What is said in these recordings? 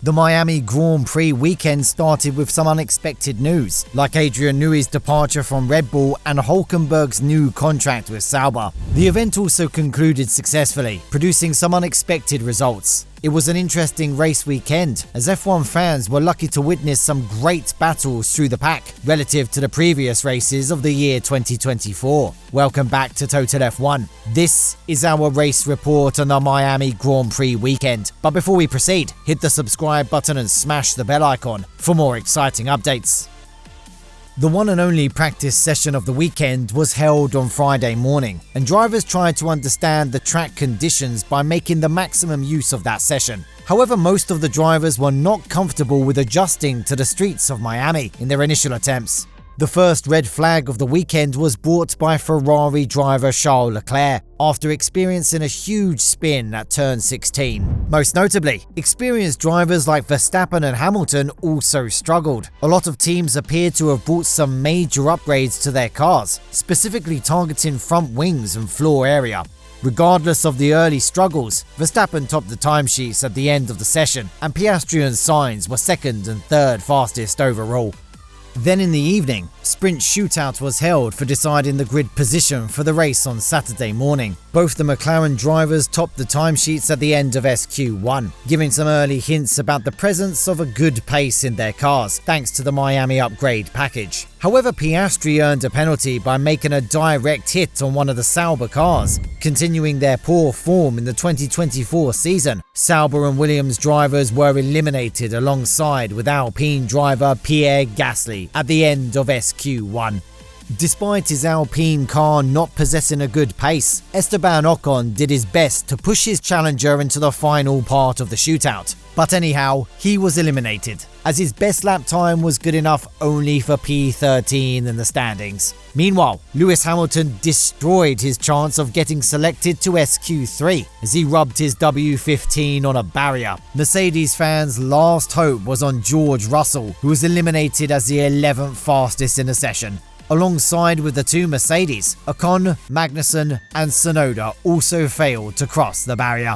The Miami Grand Prix weekend started with some unexpected news, like Adrian Newey's departure from Red Bull and Hülkenberg's new contract with Sauber. The event also concluded successfully, producing some unexpected results. It was an interesting race weekend, as F1 fans were lucky to witness some great battles through the pack relative to the previous races of the year 2024. Welcome back to Total F1. This is our race report on the Miami Grand Prix weekend. But before we proceed, hit the subscribe button and smash the bell icon for more exciting updates. The one and only practice session of the weekend was held on Friday morning, and drivers tried to understand the track conditions by making the maximum use of that session. However, most of the drivers were not comfortable with adjusting to the streets of Miami in their initial attempts. The first red flag of the weekend was brought by Ferrari driver Charles Leclerc after experiencing a huge spin at turn 16. Most notably, experienced drivers like Verstappen and Hamilton also struggled. A lot of teams appeared to have brought some major upgrades to their cars, specifically targeting front wings and floor area. Regardless of the early struggles, Verstappen topped the timesheets at the end of the session, and Piastri and Sainz were second and third fastest overall. Then in the evening, sprint shootout was held for deciding the grid position for the race on Saturday morning. Both the McLaren drivers topped the timesheets at the end of SQ1, giving some early hints about the presence of a good pace in their cars thanks to the Miami upgrade package. However, Piastri earned a penalty by making a direct hit on one of the Sauber cars, continuing their poor form in the 2024 season. Sauber and Williams drivers were eliminated alongside with Alpine driver Pierre Gasly at the end of SQ1. Despite his Alpine car not possessing a good pace, Esteban Ocon did his best to push his challenger into the final part of the shootout. But anyhow, he was eliminated, as his best lap time was good enough only for P13 in the standings. Meanwhile, Lewis Hamilton destroyed his chance of getting selected to SQ3 as he rubbed his W15 on a barrier. Mercedes fans' last hope was on George Russell, who was eliminated as the 11th fastest in the session. Alongside with the two Mercedes, Ocon, Magnussen and Tsunoda also failed to cross the barrier.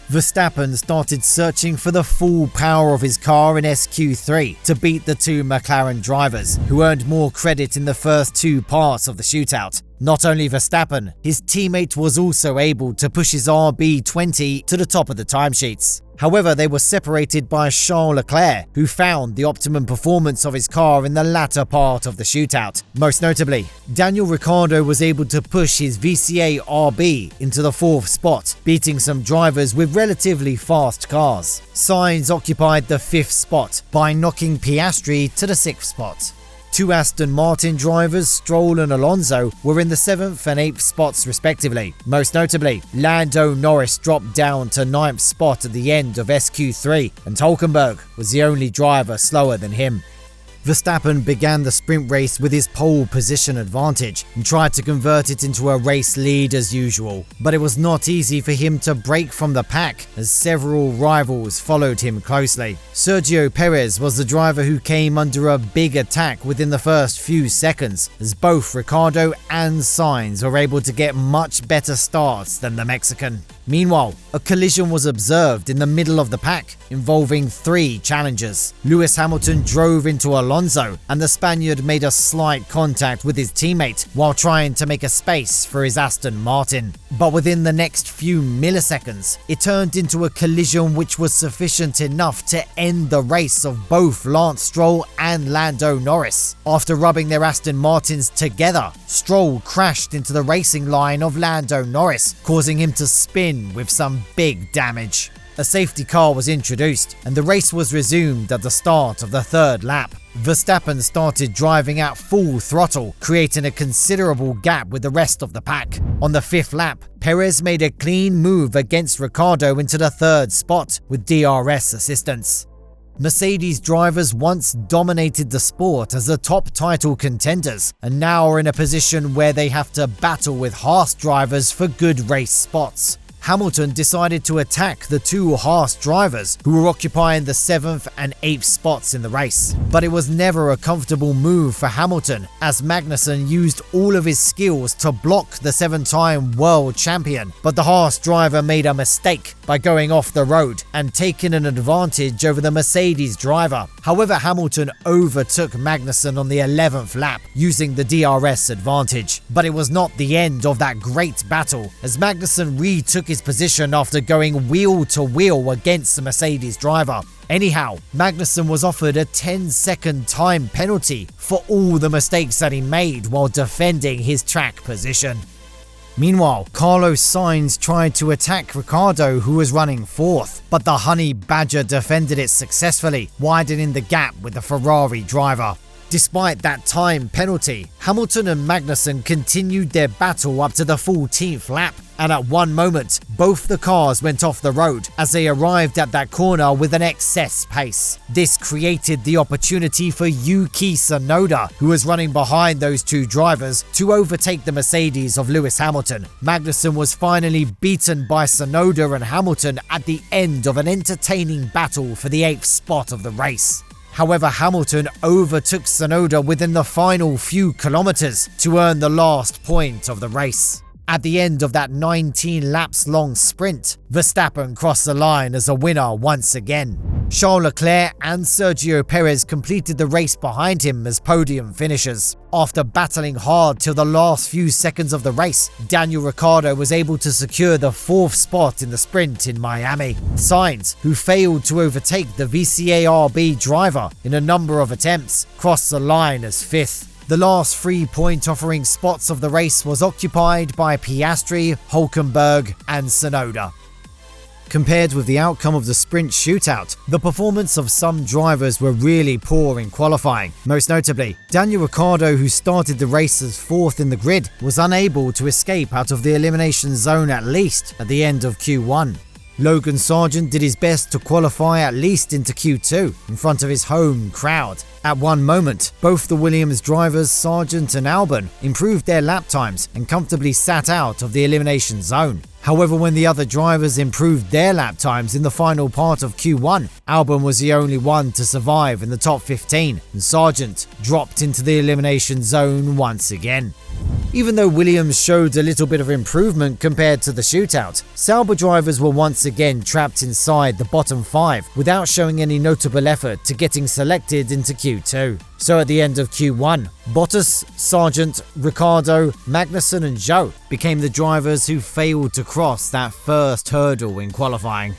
Verstappen started searching for the full power of his car in SQ3 to beat the two McLaren drivers, who earned more credit in the first two parts of the shootout. Not only Verstappen, his teammate was also able to push his RB20 to the top of the timesheets. However, they were separated by Charles Leclerc, who found the optimum performance of his car in the latter part of the shootout. Most notably, Daniel Ricciardo was able to push his VCA RB into the 4th spot, beating some drivers with relatively fast cars. Sainz occupied the 5th spot by knocking Piastri to the 6th spot. Two Aston Martin drivers, Stroll and Alonso, were in the 7th and 8th spots respectively. Most notably, Lando Norris dropped down to 9th spot at the end of SQ3, and Hülkenberg was the only driver slower than him. Verstappen began the sprint race with his pole position advantage and tried to convert it into a race lead as usual, but it was not easy for him to break from the pack as several rivals followed him closely. Sergio Perez was the driver who came under a big attack within the first few seconds, as both Ricciardo and Sainz were able to get much better starts than the Mexican. Meanwhile, a collision was observed in the middle of the pack, involving 3 challengers. Lewis Hamilton drove into Alonso, and the Spaniard made a slight contact with his teammate while trying to make a space for his Aston Martin. But within the next few milliseconds, it turned into a collision which was sufficient enough to end the race of both Lance Stroll and Lando Norris. After rubbing their Aston Martins together, Stroll crashed into the racing line of Lando Norris, causing him to spin with some big damage. A safety car was introduced, and the race was resumed at the start of the 3rd lap. Verstappen started driving at full throttle, creating a considerable gap with the rest of the pack. On the 5th lap, Perez made a clean move against Ricciardo into the 3rd spot with DRS assistance. Mercedes drivers once dominated the sport as the top title contenders, and now are in a position where they have to battle with Haas drivers for good race spots. Hamilton decided to attack the two Haas drivers who were occupying the 7th and 8th spots in the race. But it was never a comfortable move for Hamilton, as Magnussen used all of his skills to block the 7-time world champion. But the Haas driver made a mistake by going off the road and taking an advantage over the Mercedes driver. However, Hamilton overtook Magnussen on the 11th lap using the DRS advantage. But it was not the end of that great battle, as Magnussen retook his position after going wheel to wheel against the Mercedes driver. Anyhow, Magnussen was offered a 10-second time penalty for all the mistakes that he made while defending his track position. Meanwhile, Carlos Sainz tried to attack Ricciardo, who was running 4th, but the Honey Badger defended it successfully, widening the gap with the Ferrari driver. Despite that time penalty, Hamilton and Magnussen continued their battle up to the 14th lap, and at one moment, both the cars went off the road as they arrived at that corner with an excess pace. This created the opportunity for Yuki Tsunoda, who was running behind those two drivers, to overtake the Mercedes of Lewis Hamilton. Magnussen was finally beaten by Tsunoda and Hamilton at the end of an entertaining battle for the 8th spot of the race. However, Hamilton overtook Tsunoda within the final few kilometers to earn the last point of the race. At the end of that 19 laps long sprint, Verstappen crossed the line as a winner once again. Charles Leclerc and Sergio Perez completed the race behind him as podium finishers. After battling hard till the last few seconds of the race, Daniel Ricciardo was able to secure the 4th spot in the sprint in Miami. Sainz, who failed to overtake the VCARB driver in a number of attempts, crossed the line as 5th. The last 3 point-offering spots of the race was occupied by Piastri, Hülkenberg and Tsunoda. Compared with the outcome of the sprint shootout, the performance of some drivers were really poor in qualifying. Most notably, Daniel Ricciardo, who started the race as 4th in the grid, was unable to escape out of the elimination zone at least at the end of Q1. Logan Sargent did his best to qualify at least into Q2 in front of his home crowd. At one moment, both the Williams drivers, Sargent and Albon, improved their lap times and comfortably sat out of the elimination zone. However, when the other drivers improved their lap times in the final part of Q1, Albon was the only one to survive in the top 15, and Sargent dropped into the elimination zone once again. Even though Williams showed a little bit of improvement compared to the shootout, Sauber drivers were once again trapped inside the bottom 5 without showing any notable effort to getting selected into Q2. So at the end of Q1, Bottas, Sargent, Ricciardo, Magnussen and Zhou became the drivers who failed to cross that first hurdle in qualifying.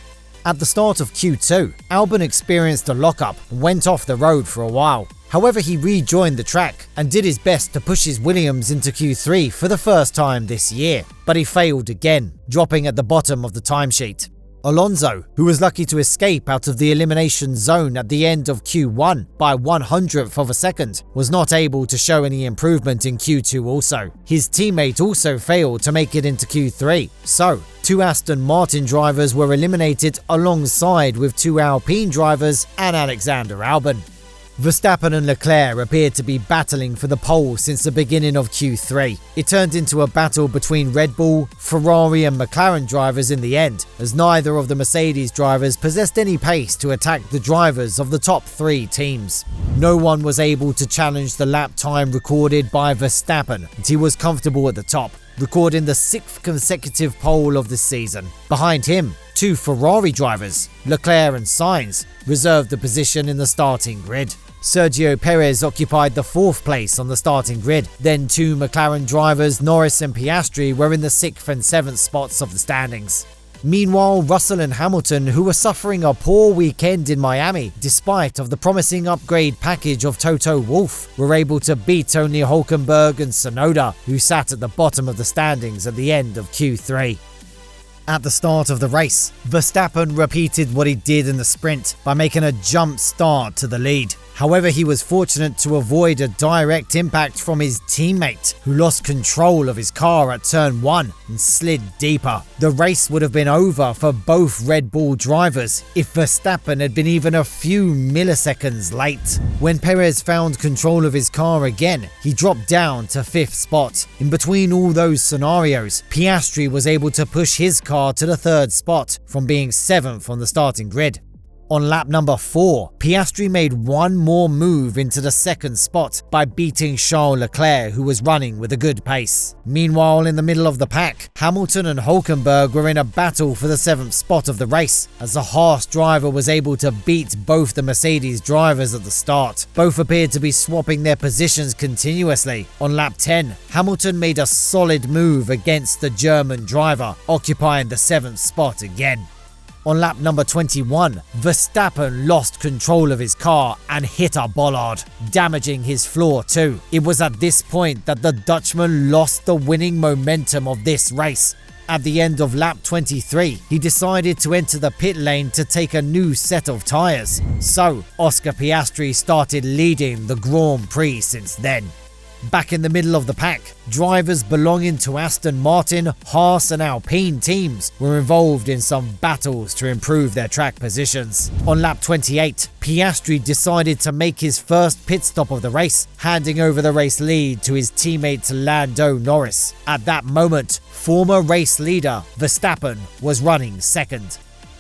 At the start of Q2, Albon experienced a lockup and went off the road for a while. However, he rejoined the track and did his best to push his Williams into Q3 for the first time this year, but he failed again, dropping at the bottom of the timesheet. Alonso, who was lucky to escape out of the elimination zone at the end of Q1 by 100th of a second, was not able to show any improvement in Q2 also. His teammate also failed to make it into Q3, so 2 Aston Martin drivers were eliminated alongside with 2 Alpine drivers and Alexander Albon. Verstappen and Leclerc appeared to be battling for the pole since the beginning of Q3. It turned into a battle between Red Bull, Ferrari and McLaren drivers in the end, as neither of the Mercedes drivers possessed any pace to attack the drivers of the top 3 teams. No one was able to challenge the lap time recorded by Verstappen, and he was comfortable at the top, recording the 6th consecutive pole of the season. Behind him, 2 Ferrari drivers, Leclerc and Sainz, reserved the position in the starting grid. Sergio Perez occupied the 4th place on the starting grid. Then 2 McLaren drivers, Norris and Piastri, were in the 6th and 7th spots of the standings. Meanwhile, Russell and Hamilton, who were suffering a poor weekend in Miami despite of the promising upgrade package of Toto Wolff, were able to beat only Hülkenberg and Tsunoda, who sat at the bottom of the standings at the end of Q3. At the start of the race, Verstappen repeated what he did in the sprint by making a jump start to the lead. However, he was fortunate to avoid a direct impact from his teammate, who lost control of his car at turn 1 and slid deeper. The race would have been over for both Red Bull drivers if Verstappen had been even a few milliseconds late. When Perez found control of his car again, he dropped down to 5th spot. In between all those scenarios, Piastri was able to push his car to the 3rd spot from being 7th on the starting grid. On lap number 4, Piastri made one more move into the 2nd spot by beating Charles Leclerc, who was running with a good pace. Meanwhile, in the middle of the pack, Hamilton and Hülkenberg were in a battle for the 7th spot of the race, as the Haas driver was able to beat both the Mercedes drivers at the start. Both appeared to be swapping their positions continuously. On lap 10, Hamilton made a solid move against the German driver, occupying the 7th spot again. On lap number 21, Verstappen lost control of his car and hit a bollard, damaging his floor too. It was at this point that the Dutchman lost the winning momentum of this race. At the end of lap 23, he decided to enter the pit lane to take a new set of tyres. So, Oscar Piastri started leading the Grand Prix since then. Back in the middle of the pack, drivers belonging to Aston Martin, Haas and Alpine teams were involved in some battles to improve their track positions. On lap 28, Piastri decided to make his first pit stop of the race, handing over the race lead to his teammate Lando Norris. At that moment, former race leader Verstappen was running 2nd.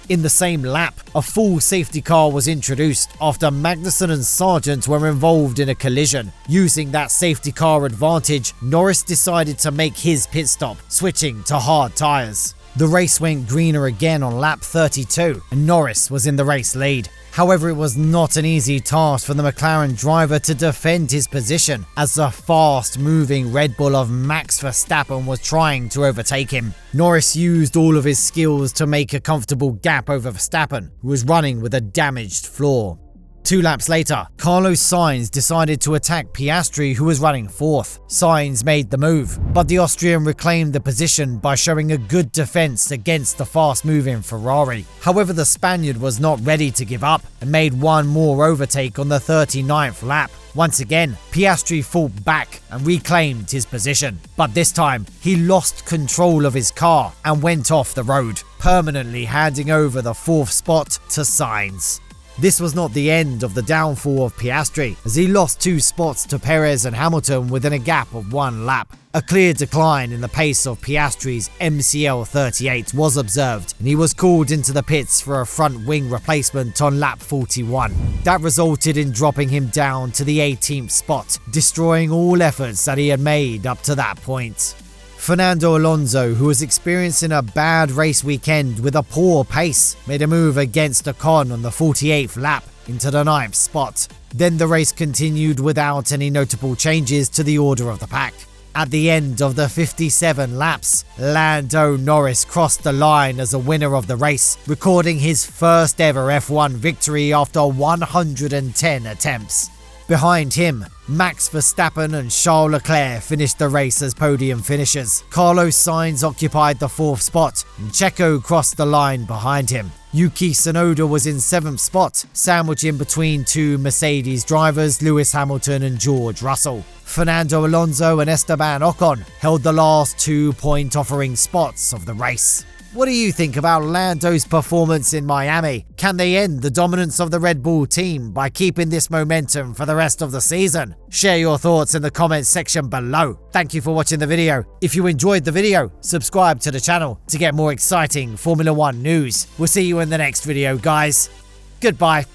In the same lap, a full safety car was introduced after Magnussen and Sargent were involved in a collision. Using that safety car advantage, Norris decided to make his pit stop, switching to hard tyres. The race went greener again on lap 32, and Norris was in the race lead. However, it was not an easy task for the McLaren driver to defend his position, as the fast-moving Red Bull of Max Verstappen was trying to overtake him. Norris used all of his skills to make a comfortable gap over Verstappen, who was running with a damaged floor. 2 laps later, Carlos Sainz decided to attack Piastri, who was running 4th. Sainz made the move, but the Austrian reclaimed the position by showing a good defense against the fast-moving Ferrari. However, the Spaniard was not ready to give up and made one more overtake on the 39th lap. Once again, Piastri fought back and reclaimed his position, but this time he lost control of his car and went off the road, permanently handing over the 4th spot to Sainz. This was not the end of the downfall of Piastri, as he lost 2 spots to Perez and Hamilton within a gap of 1 lap. A clear decline in the pace of Piastri's MCL 38 was observed, and he was called into the pits for a front wing replacement on lap 41. That resulted in dropping him down to the 18th spot, destroying all efforts that he had made up to that point. Fernando Alonso, who was experiencing a bad race weekend with a poor pace, made a move against Ocon on the 48th lap into the 9th spot. Then the race continued without any notable changes to the order of the pack. At the end of the 57 laps, Lando Norris crossed the line as a winner of the race, recording his first ever F1 victory after 110 attempts. Behind him, Max Verstappen and Charles Leclerc finished the race as podium finishers. Carlos Sainz occupied the 4th spot, and Checo crossed the line behind him. Yuki Tsunoda was in 7th spot, sandwiched in between 2 Mercedes drivers, Lewis Hamilton and George Russell. Fernando Alonso and Esteban Ocon held the last 2 point-offering spots of the race. What do you think about Lando's performance in Miami? Can they end the dominance of the Red Bull team by keeping this momentum for the rest of the season? Share your thoughts in the comments section below. Thank you for watching the video. If you enjoyed the video, subscribe to the channel to get more exciting Formula 1 news. We'll see you in the next video, guys. Goodbye.